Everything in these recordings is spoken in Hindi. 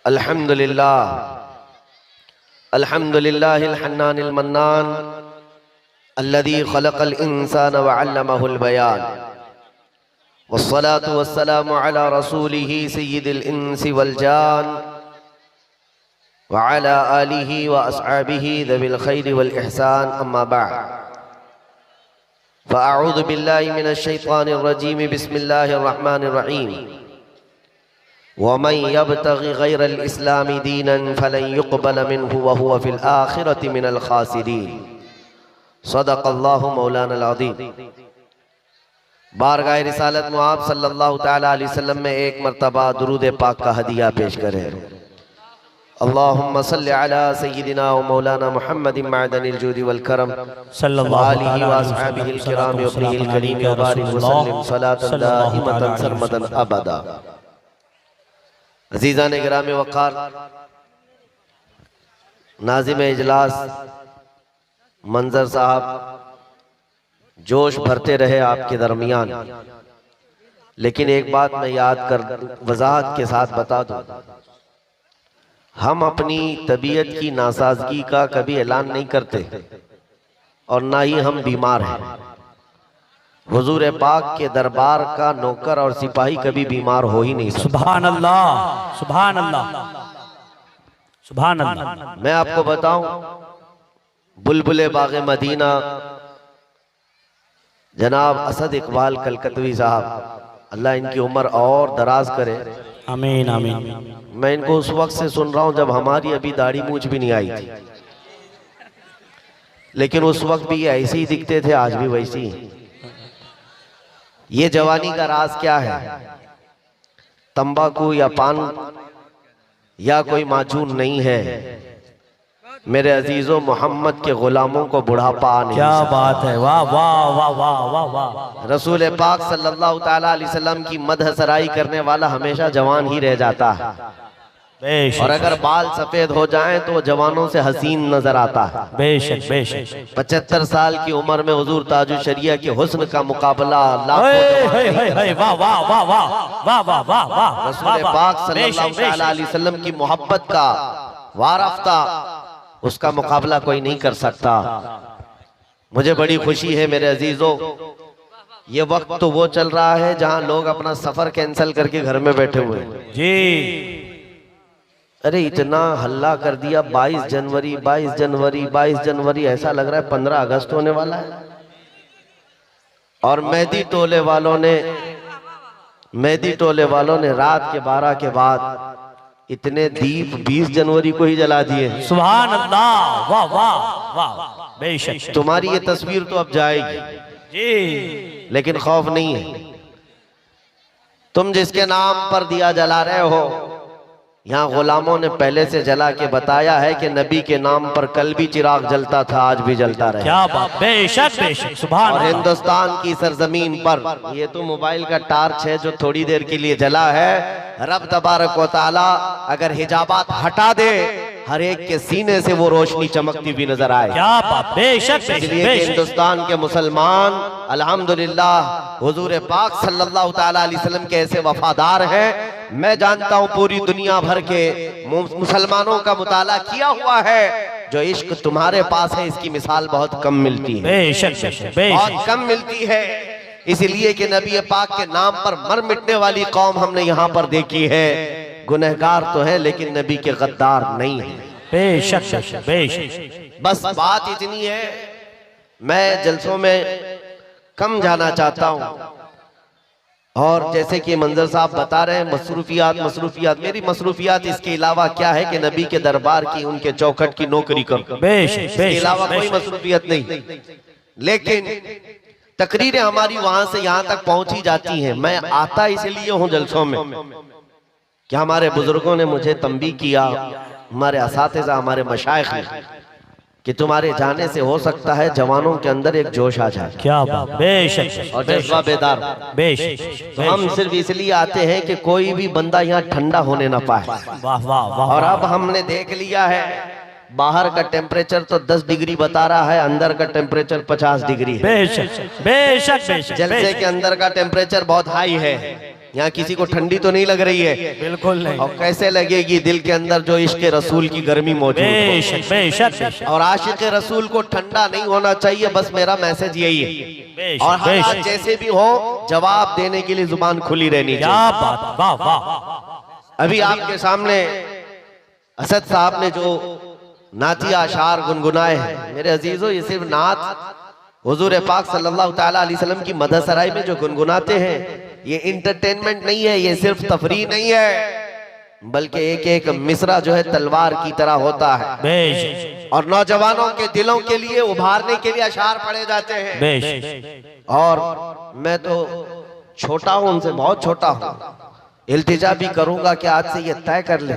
अल्हम्दुलिल्लाह अल्हम्दुलिल्लाहिल हन्नानिल मन्नान अल्लज़ी खलक़ल इंसान व अल्लमहुल बयान वस्सलातु वस्सलामु अला रसूलिही सय्यिदिल इंसी वल जान व अला आलिही व अस्हाबिही ज़विल खैरि वल इहसान अम्मा बअद फ़अऊज़ु बिल्लाहि मिनश शैतानिर रजीम बिस्मिल्लाहिर रहमानिर रहीम वमन यब्तगि गैरल इस्लामी दीनन फलन युक़बल मिन्हु व हुवा फिल आखिरति मिनल खासिरीन। सदक़ल्लाहु मौलानल अज़ीम। बारगाह रिसालत मुआब सल्लल्लाहु तआला अलैहि वसल्लम में एक मरतबा दुरूद पाक का हदिया पेश करें। अल्लाहुम्मा सल्लि अला सय्यिदिना व मौलाना मुहम्मदिन मअदनिल जुदी वल करम सल्लल्लाहु अलैहि व अस्हाबिहिल किराम व इब्निहिल करीम व बारिक व सल्लिम सलातन दाइमतन सरमदन अबदा। अज़ीज़ान गिराम वक़ार, नाज़िम इजलास मंजर साहब, जोश भरते रहे आपके दरमियान, लेकिन एक बात मैं याद कर वजाहत के साथ बता दूं, हम अपनी तबीयत की नासाजगी का कभी ऐलान नहीं करते और ना ही हम बीमार हैं। हुजूर पाक के दरबार का नौकर और सिपाही कभी बीमार हो ही नहीं सकता। सुभान अल्लाह, सुभान अल्लाह, सुभान अल्लाह। मैं आपको बताऊं, बुलबुले बागे मदीना जनाब असद इकबाल कलकतवी साहब, अल्लाह इनकी उम्र और दराज करे। आमीन आमीन। मैं इनको उस वक्त से सुन रहा हूं जब हमारी अभी दाढ़ी मूछ भी नहीं आई थी, लेकिन उस वक्त भी ये ऐसे ही दिखते थे, आज भी वैसे ही। ये जवानी का राज क्या है? तंबाकू या पान या कोई माजून नहीं है मेरे अजीजों। मोहम्मद के गुलामों को बुढ़ापा नहीं। क्या बात है, वाह वाह वाह वाह वाह वाह। रसूल पाक सल्लल्लाहु तआला अलैहि वसल्लम की मदह सराई करने वाला हमेशा जवान ही रह जाता है, और अगर बाल सफेद हो जाएं तो वो जवानों से हसीन नजर आता है। बेशक बेशक। 75 साल की उम्र में हुजूर ताजुल शरिया के हुस्न का मुकाबला वाह वाह वाह वाह वाह वाह वाह। रसूल पाक सल्लल्लाहु तआला अलैहि वसल्लम की मोहब्बत का वारफ्ता, उसका मुकाबला कोई नहीं कर सकता। मुझे बड़ी खुशी है मेरे अजीजों, ये वक्त तो वो चल रहा है जहां लोग अपना सफर कैंसिल करके घर में बैठे हुए हैं जी। अरे इतना हल्ला कर दिया, 22 जनवरी 22 जनवरी 22 जनवरी, ऐसा लग रहा है 15 अगस्त होने वाला है। और मेहंदी टोले वालों ने रात के 12 के बाद इतने दीप 20 जनवरी को ही जला दिए। सुभान अल्लाह, वाह वाह वाह। बेशक। तुम्हारी ये तस्वीर तो अब जाएगी जी, लेकिन खौफ नहीं है। तुम जिसके नाम पर दिया जला रहे हो, यहाँ गुलामों ने पहले से जला के बताया है कि नबी के नाम पर कल भी चिराग जलता था, आज भी जलता रहे। क्या बात। बेशक बेशक। सुभान। और हिंदुस्तान की सरजमीन पर ये तो मोबाइल का टार्च है जो थोड़ी देर के लिए जला है। रब तबारक व तआला अगर हिजाबात हटा दे, हर एक के सीने से वो रोशनी चमकती हुई नजर आए। क्या बात। बेशक इसलिए हिंदुस्तान के मुसलमान अल्हम्दुलिल्लाह हुजूर पाक सल्लल्लाहु तआला अलैहि वसल्लम के ऐसे वफादार हैं। मैं जानता हूं पूरी दुनिया भर के मुसलमानों का मुताला किया हुआ है, जो इश्क तुम्हारे पास है इसकी मिसाल बहुत कम मिलती है। बेशक बहुत कम मिलती है। इसलिए कि नबी पाक के नाम पर मर मिटने वाली कौम हमने यहाँ पर देखी है। गुनहगार तो है लेकिन नबी के गद्दार नहीं है। बेशक बेशक। बस बात इतनी है, मैं जलसों में कम जाना चाहता हूँ। और जैसे कि मंजर साहब बता रहे हैं, मसरूफियात, मेरी मसरूफियात इसके अलावा क्या है कि नबी के दरबार की, उनके चौखट की नौकरी करूं। इसके अलावा कोई मसरूफियत नहीं। लेकिन तकरीरें हमारी वहां से यहाँ तक पहुंची जाती हैं। मैं आता इसलिए हूँ जलसों में कि हमारे बुजुर्गों ने मुझे तंबीह किया, हमारे असातिज़ा, हमारे मशाइख ने, कि तुम्हारे जाने से हो सकता है जवानों के अंदर एक जोश आ जाए। क्या बात। बेशक। और जज्बा बेदार। बेशक। तो हम सिर्फ इसलिए आते हैं कि कोई भी बंदा यहाँ ठंडा होने ना पाए। वाह वाह वाह। और अब हमने देख लिया है, बाहर का टेम्परेचर तो 10 डिग्री बता रहा है, अंदर का टेम्परेचर 50 डिग्री है। बेशक बेशक बेशक। जलसे के अंदर का टेम्परेचर बहुत हाई है, यहाँ किसी को ठंडी तो नहीं लग रही है? बिल्कुल नहीं। और कैसे लगेगी दिल के अंदर जो इश्क रसूल की गर्मी मौजूद हो। बेशक बेशक बेशक। और आशिक रसूल को ठंडा नहीं होना चाहिए, बस मेरा मैसेज यही है। बेशक, और हालात बेशक। जैसे भी हो जवाब देने के लिए जुबान खुली रहनी क्या चाहिए। बात, वाह वाह। अभी आपके सामने असद साहब ने जो नाती आशार गुनगुनाए हैं, मेरे अजीजों, ये सिर्फ नात हुजूर पाक सल्लल्लाहु ताला अलैहि वसल्लम की मदह सराय में जो गुनगुनाते हैं, ये इंटरटेनमेंट नहीं है, ये सिर्फ तफरीह नहीं है, बल्कि एक एक मिसरा जो है तलवार की तरह होता है। बेशक और नौजवानों के दिलों के लिए उभारने के लिए अशार पढ़े जाते हैं। बेशक। और मैं तो छोटा हूं, उनसे बहुत छोटा हूं, इल्तिजा भी करूंगा कि आज से ये तय कर ले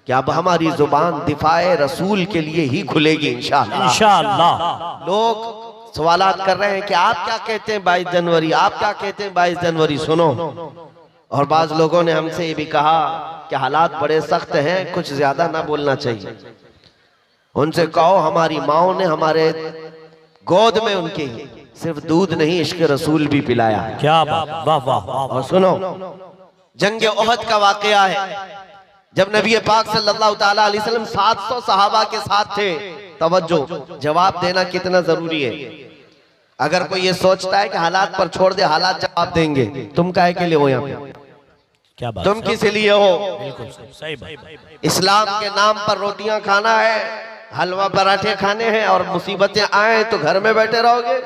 कि अब हमारी जुबान दिफाए रसूल के लिए ही खुलेगी इंशाअल्लाह। इंशाअल्लाह। लोग सवालात कर रहे हैं कि आप क्या कहते हैं 22 जनवरी, आप क्या कहते हैं 22 जनवरी, सुनो। और बाज लोगों ने हमसे ये भी कहा कि हालात बड़े सख्त हैं, कुछ ज्यादा ना बोलना चाहिए। उनसे कहो हमारी माओ ने हमारे गोद में उनके सिर्फ दूध नहीं इश्क रसूल भी पिलाया है। क्या बात, वाह वाह वाह। और सुनो, जंग ओहद का वाकया है, जब नबी पाक सल्लल्लाहु ताला अलैहि वसल्लम 700 सहाबा के साथ थे। तवज्जो, जवाब देना कितना जरूरी है। अगर कोई ये सोचता है कि हालात पर छोड़ दे, हालात जवाब देंगे, तुम काहे के लिए हो यहाँ पे? क्या बात, तुम किस लिए हो? बिल्कुल सही बात। इस्लाम के नाम पर रोटियां खाना है, हलवा पराठे खाने हैं, और मुसीबतें आए तो घर में बैठे रहोगे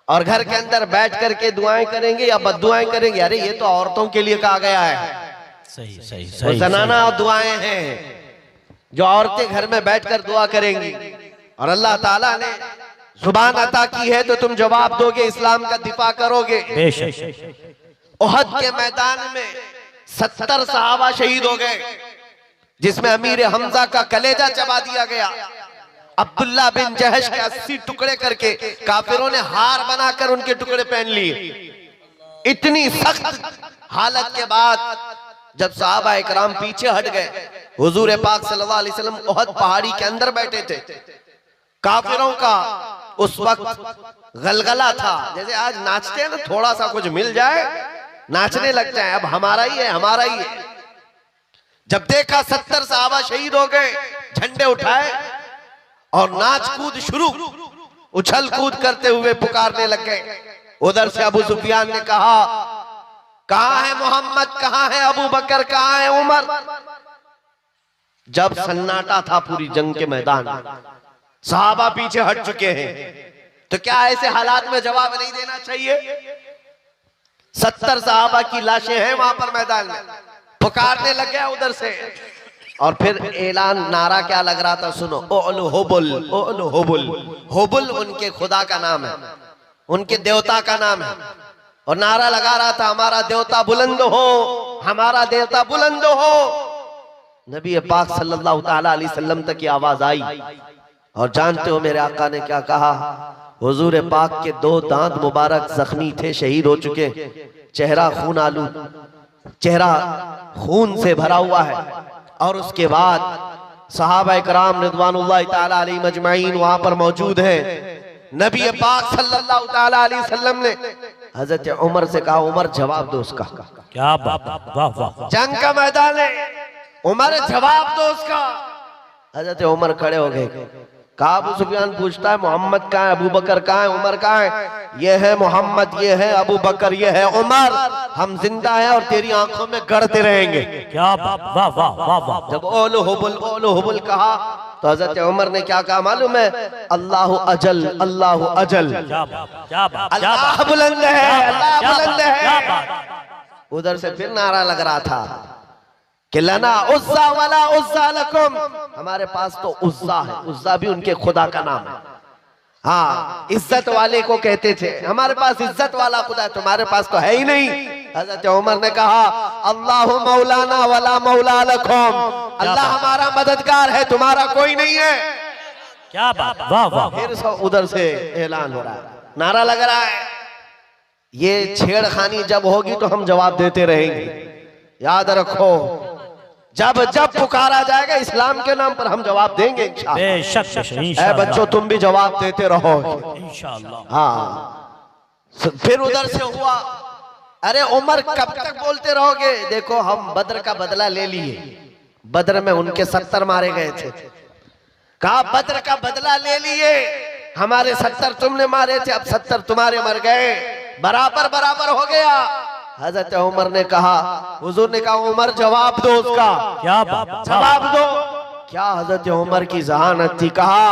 और घर के अंदर बैठ करके दुआएं करेंगे या बद्दुआएं करेंगे? अरे ये तो औरतों के लिए कहा गया है। सही सही वो सही। जनाना और दुआएं हैं जो औरतें घर में बैठकर दुआ करेंगी। और अल्लाह ताला ने जुबान अता की है तो तुम जवाब दोगे, इस्लाम का दिफा करोगे। बेशक। ओहद के मैदान में 70 सहाबा शहीद हो गए, जिसमें अमीर हमजा का कलेजा चबा दिया गया। अब्दुल्ला बिन जहश के 80 टुकड़े करके काफिरों ने हार बनाकर उनके टुकड़े पहन लिए। इतनी सख्त हालत के बाद जब सहाबा इकराम पीछे हट गए, हुजूर पाक सल्लल्लाहु अलैहि वसल्लम ओहद पहाड़ी के अंदर बैठे थे। काफिरों का उस वक्त गलगला था, जैसे आज नाचते हैं ना, थोड़ा सा कुछ मिल जाए नाचने लग जाए, अब हमारा ही है, हमारा ही है। जब देखा 70 सहाबा शहीद हो गए, झंडे उठाए और नाच कूद शुरू, उछल कूद करते हुए पुकारने लग गए। उधर से अबू सुफियान ने कहा, कहां है मोहम्मद, कहां है अबू बकर, कहां है उमर? जब सन्नाटा था पूरी जंग के मैदान में, सहाबा पीछे हट चुके हैं, तो क्या ऐसे हालात में जवाब नहीं देना चाहिए? 70 सहाबा की लाशें हैं वहां पर मैदान में, पुकारने लग गया उधर से। और फिर ऐलान, नारा क्या लग रहा था, सुनो, ओलु होबुल, ओलु होबुल। होबुल उनके खुदा का नाम है, उनके देवता का नाम है। और नारा लगा रहा था, हमारा देवता बुलंद हो, हमारा देवता बुलंद हो। नबी पाक सल्लल्लाहु ताला अलैहि वसल्लम तक की आवाज आई। और जानते हो मेरे आका ने क्या कहा? हुजूर पाक के 2 दांत मुबारक जख्मी थे, शहीद हो चुके, चेहरा खून आलू, चेहरा खून से भरा हुआ है। और उसके बाद सहाबा इकराम रिज़वानुल्लाहि ताला अलैहिम अजमाइन वहां पर मौजूद हैं। नबी पाक सल्लल्लाहु ताला अलैहि वसल्लम ने हजरत उमर से कहा, उमर जवाब दो उसका। क्या बात, वाह वाह। जंग का मैदान है, उमर जवाब दो उसका। हजरत उमर खड़े हो गए। कहा, अबू सुफियान पूछता है, मोहम्मद कहाँ है, अबू बकर कहाँ है, उमर कहाँ है? ये है मोहम्मद, ये है अबू बकर, ये है उमर। हम जिंदा हैं और तेरी आंखों में गड़ते रहेंगे। क्या बात, वाह वाह वाह वाह। जब ओलो हुबुल कहा तो हजरत उमर ने क्या कहा मालूम है? अल्लाह अजल, अल्लाह अजल। क्या बात, क्या बात, अल्लाह बुलंद है, अल्लाह बुलंद क्या है। बात। उधर से फिर नारा लग रहा था कि लना उज़्ज़ा वला उज़्ज़ा लकुम, हमारे पास तो उज़्ज़ा है, उज़्ज़ा भी उनके खुदा का नाम है। हाँ, इज्जत वाले को कहते थे, हमारे पास इज्जत वाला खुदा है, तुम्हारे पास तो है ही नहीं। हजरत उमर ने कहा, अल्लाहु मौलाना वला मौला लकुम, अल्लाह हमारा मददगार है, तुम्हारा कोई नहीं है। क्या बात, वाह वाह। फिर उधर से ऐलान हो रहा है, नारा लग रहा है। ये छेड़खानी जब होगी तो हम जवाब देते रहेंगे। याद रखो, जब जब पुकारा जाएगा इस्लाम के नाम पर हम जवाब देंगे इंशाअल्लाह। बेशक ऐ बच्चों, तुम भी जवाब देते रहो इंशाअल्लाह। हाँ। फिर उधर से हुआ अरे उमर कब तक बोलते रहोगे? देखो हम बद्र का बदला ले लिए, बद्र में उनके 70 मारे गए थे। कहा बद्र का बदला ले लिए, हमारे 70 तुमने मारे थे, अब 70 तुम्हारे मर गए, बराबर बराबर हो गया। हजरत उमर ने कहा, हुजूर ने कहा उमर जवाब दो उसका, क्या बात, जवाब दो। क्या हजरत उमर की जहानत थी। कहा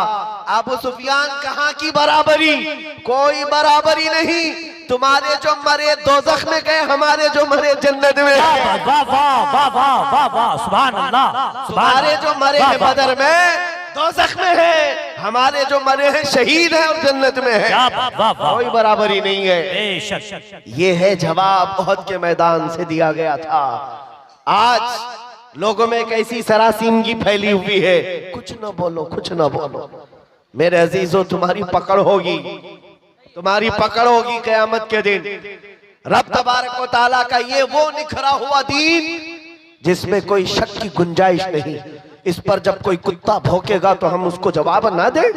अबू सुफियान कहाँ की बराबरी, कोई बराबरी नहीं। तुम्हारे जो मरे दोज़ख में गए, हमारे जो मरे जन्नत में। वाह वाह वाह वाह वाह वाह, सुभान अल्लाह। तुम्हारे जो मरे हैं बदर में दोज़ख में है, हमारे जो मरे हैं शहीद हैं और जन्नत में है। कोई बराबरी नहीं है। बेशक ये है जवाब उहद के मैदान से दिया गया था। आज लोगों में कैसी सरासीमगी फैली हुई है, कुछ न बोलो, कुछ न बोलो। मेरे अजीजों तुम्हारी पकड़ होगी, तुम्हारी पकड़ होगी क़यामत के दिन। रब तबारक व तआला का ये वो निखरा हुआ दीन जिसमें कोई शक की गुंजाइश नहीं। इस पर जब कोई कुत्ता भौंकेगा तो हम उसको जवाब ना दें,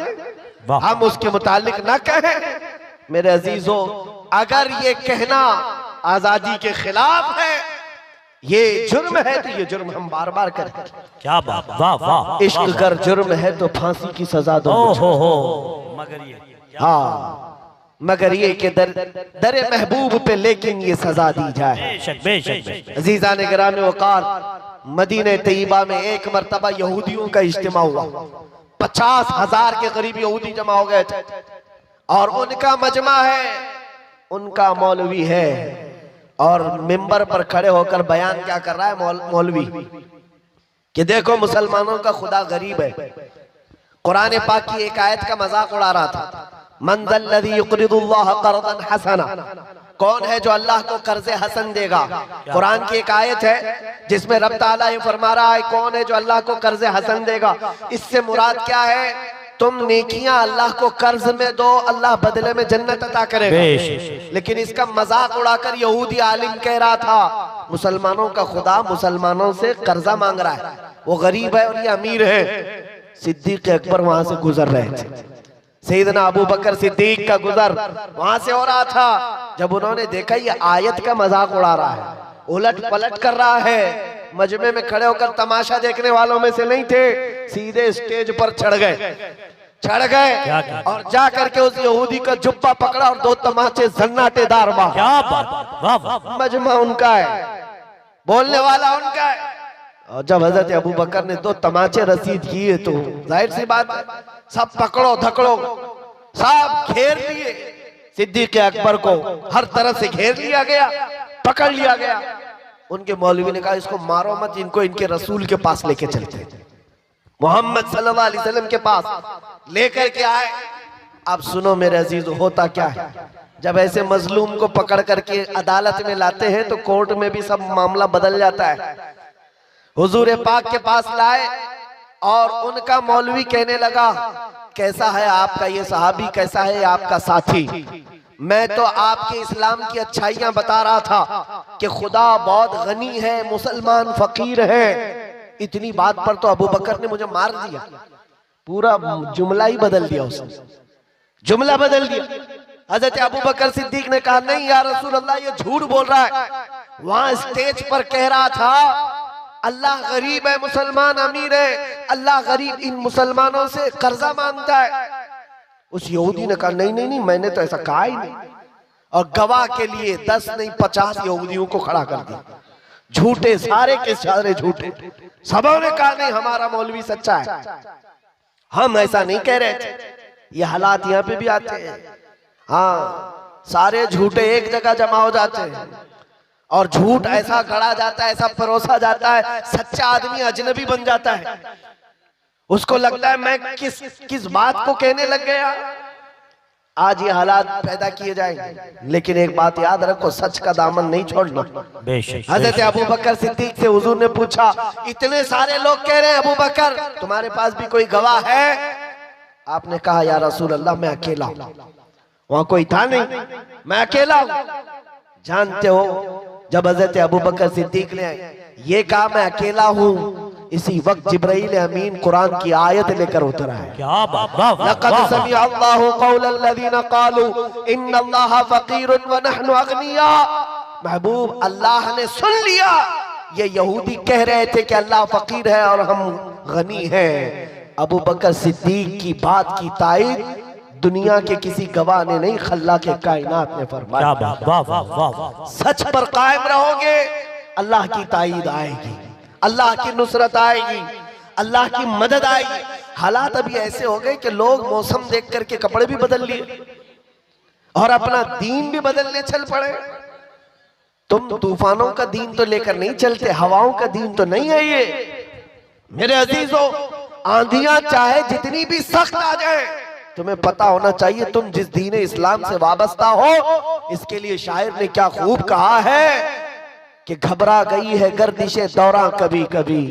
हम उसके मुतालिक ना कहें। मेरे अजीजों, अगर ये कहना आजादी के खिलाफ है, ये जुर्म है, तो ये जुर्म हम बार बार करें। क्या बात, वाह वाह। इश्क अगर जुर्म है तो फांसी की सजा दो। मगर ये, हाँ, मगर ये कि दरे महबूब पे लेकिन ये सजा दी जाए। बेशक बेशक। अजीजा ने गिरामे वकार, मदीने तैयबा में एक मर्तबा यहूदियों का इज्तिमा हुआ। 50,000 के करीब यहूदी जमा हो गए थे और उनका मजमा है, उनका मौलवी है और मिंबर पर खड़े होकर बयान क्या कर रहा है मौलवी कि देखो मुसलमानों का खुदा गरीब है। कुरान पाक की एक आयत का मजाक उड़ा रहा था, मन ज़ल्लज़ी युक़रिदुल्लाह क़र्ज़न हसना, कौन है जो अल्लाह को कर्ज़े हसन देगा। कुरान की एक आयत है जिसमें रब ताला ये फरमा रहा है कौन है जो अल्लाह को कर्ज़े हसन देगा। इससे मुराद क्या है, तुम नेकियां अल्लाह को कर्ज में दो, अल्लाह बदले में जन्नत अता करेगा। लेकिन इसका मजाक उड़ाकर यहूदी आलिम कह रहा था मुसलमानों का खुदा मुसलमानों से कर्जा मांग रहा है, वो गरीब है और ये अमीर है। सिद्दीक अकबर वहां से गुजर रहे थे, सैयदना अबू बकर सिद्दीक का गुजर वहां से हो रहा था। जब उन्होंने देखा ये आयत का मजाक उड़ा रहा है, उलट पलट कर रहा है, मजमे में खड़े होकर तमाशा देखने वालों में से नहीं थे, सीधे स्टेज पर चढ़ गए और जा करके उस यहूदी का जुब्बा पकड़ा और 2 तमाचे सन्नाटेदार मारे। मजमा उनका है, बोलने वाला उनका है। और जब हजरत अबू बकर ने 2 तमाचे रसीद किए तो जाहिर सी बात है सब पकड़ो धकड़ो, सब घेर लिए। सिद्दीक अकबर को हर तरफ से घेर लिया गया, पकड़ लिया गया। उनके मौलवी ने कहा इसको मारो मत, इनको इनके रसूल के पास लेके चलते, मोहम्मद सल्लल्लाहु अलैहि वसल्लम के पास लेकर के आए। अब सुनो मेरे अजीज, होता क्या है जब ऐसे मजलूम को पकड़ करके अदालत में लाते हैं तो कोर्ट में भी सब मामला बदल जाता है। हुजूर पाक के पास लाए और उनका मौलवी कहने लगा कैसा है आपका ये सहाबी, कैसा है आपका साथी। मैं तो आपके इस्लाम की अच्छाइयां बता रहा था कि खुदा बहुत गनी है, मुसलमान फकीर है। इतनी बात पर तो अबू बकर ने मुझे मार दिया, पूरा जुमला ही बदल दिया, उसने जुमला बदल दिया। हजरत अबू बकर सिद्दीक ने कहा नहीं या रसूल अल्लाह ये झूठ बोल रहा है। वहां स्टेज पर कह रहा था अल्लाह गरीब है, मुसलमान अमीर है, अल्लाह गरीब इन मुसलमानों से कर्जा मांगता है। उस यहूदी ने कहा नहीं नहीं नहीं, मैंने तो ऐसा कहा ही नहीं। और गवाह के लिए 10 नहीं 50 यहूदियों को खड़ा कर दिया, झूठे सारे के सारे झूठे। सबों ने कहा नहीं हमारा मौलवी सच्चा है, हम ऐसा नहीं कह रहे थे। ये हालात यहाँ पे भी आते हैं। हाँ, सारे झूठे एक जगह जमा हो जाते हैं और झूठ ऐसा गढ़ा जाता है, ऐसा परोसा जाता है, सच्चा आदमी अजनबी बन जाता है। उसको लगता है मैं किस बात को कहने लग गया। आज ये हालात पैदा किए जाएंगे, लेकिन एक बात याद रखो, सच का दामन नहीं छोड़ना। हजरत अबू बकर सिद्दीक से हुजूर ने पूछा इतने सारे लोग कह रहे हैं अबू बकर तुम्हारे पास भी कोई गवाह है? आपने कहा या रसूल अल्लाह मैं अकेला हूं, वहां कोई था नहीं, मैं अकेला हूं। जानते हो जब हजरत अबू बकर सिद्दीक ने ये कहा मैं अकेला हूं, इसी वक्त जिब्राइल अमीन कुरान की आयत लेकर उतरा है। क्या बात, लक़द समिअ अल्लाहु क़ौलल लज़ीना क़ालू इन्नल्लाहा फ़क़ीरुन व नहनु अग़निया। महबूब अल्लाह ने सुन लिया। ये यहूदी कह रहे थे कि अल्लाह फकीर है और हम गनी हैं। अबू बकर सिद्दीक की बात की ताईद दुनिया के किसी गवाह ने नहीं, खल्ला के कायनात ने फरमाया। वाह वाह वाह वाह। सच पर कायम रहोगे, अल्लाह की ताईद आएगी, अल्लाह की नुसरत आएगी, अल्लाह की मदद आएगी। हालात अभी ऐसे हो गए कि लोग मौसम देख करके कपड़े भी बदल लिए और अपना दीन भी बदलने चल पड़े। तुम तूफानों का दीन तो लेकर नहीं चलते, हवाओं का दीन तो नहीं है ये। मेरे अजीजों, आंधियां चाहे जितनी भी सख्त आ जाए, तुम्हें पता होना चाहिए तुम जिस दीन इस्लाम से वाबस्ता हो। इसके लिए शायर ने क्या खूब कहा है कि घबरा गई है गर्दिशे दौरा कभी कभी,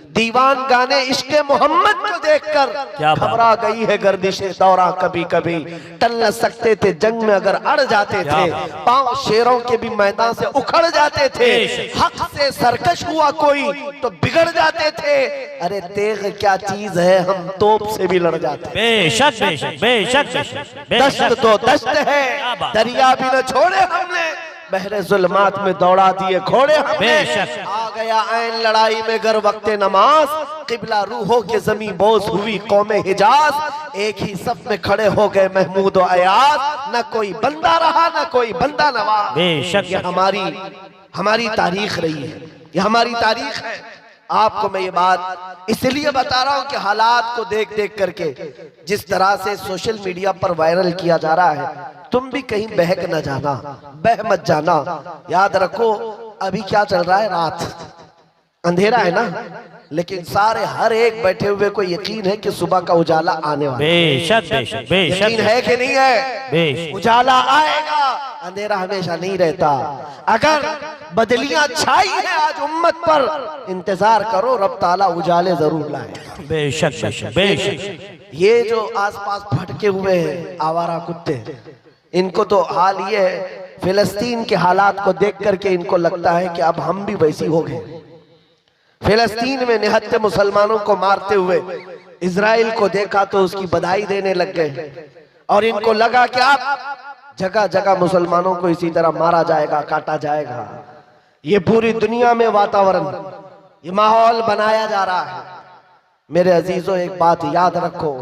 दीवान गाने इश्क़े मोहम्मद को देखकर घबरा गई है गर्दिशे दौरा कभी कभी। टल न सकते थे जंग में अगर अड़ जाते थे, पांव शेरों के भी मैदान से उखड़ जाते थे। हक से सरकश हुआ कोई तो बिगड़ जाते थे, अरे तेग क्या चीज है हम तोप से भी लड़ जाते। बेशक बेशक बेशक बेशक। दश्त तो दश्त है, दरिया भी न छोड़े हमने, बहरे जुल्मात में दौड़ा दिए घोड़े हमने। आ गया ऐन लड़ाई में गर वक्ते नमाज, किबला रूहों के जमी बोझ हुई कौमे हिजाज। एक ही सफ में खड़े हो गए महमूद और अयाज, न कोई बंदा रहा न कोई बंदा नवाज। बेशक ये हमारी तारीख रही है, ये हमारी तारीख है। आपको मैं ये बात इसलिए बता रहा हूं कि हालात को देख देख करके जिस तरह से सोशल मीडिया पर वायरल किया जा रहा है, तुम भी कहीं बहक न जाना, बह मत जाना। याद रखो अभी क्या चल रहा है, रात अंधेरा है ना, लेकिन सारे हर एक बैठे हुए को यकीन है कि सुबह का उजाला आने वाला है। बेशक बेशक बेशक। यकीन है कि नहीं है? उजाला आएगा, अंधेरा हमेशा नहीं रहता। अगर बदलियां छाई है आज उम्मत पर, इंतजार करो रब ताला उजाले जरूर लाए। बेशक बेशक बेशक। ये जो आसपास भटके हुए हैं आवारा कुत्ते, इनको तो हाल ये है, फिलिस्तीन के हालात को देख करके इनको लगता है कि अब हम भी वैसी हो गए। फिलिस्तीन में निहत्ते मुसलमानों को मारते हुए इजराइल को देखा तो उसकी बधाई देने लग गए, और इनको लगा कि अब जगह जगह मुसलमानों को इसी तरह मारा जाएगा, काटा जाएगा। ये पूरी दुनिया में वातावरण, ये माहौल बनाया जा रहा है। मेरे अजीजों, एक बात याद रखो,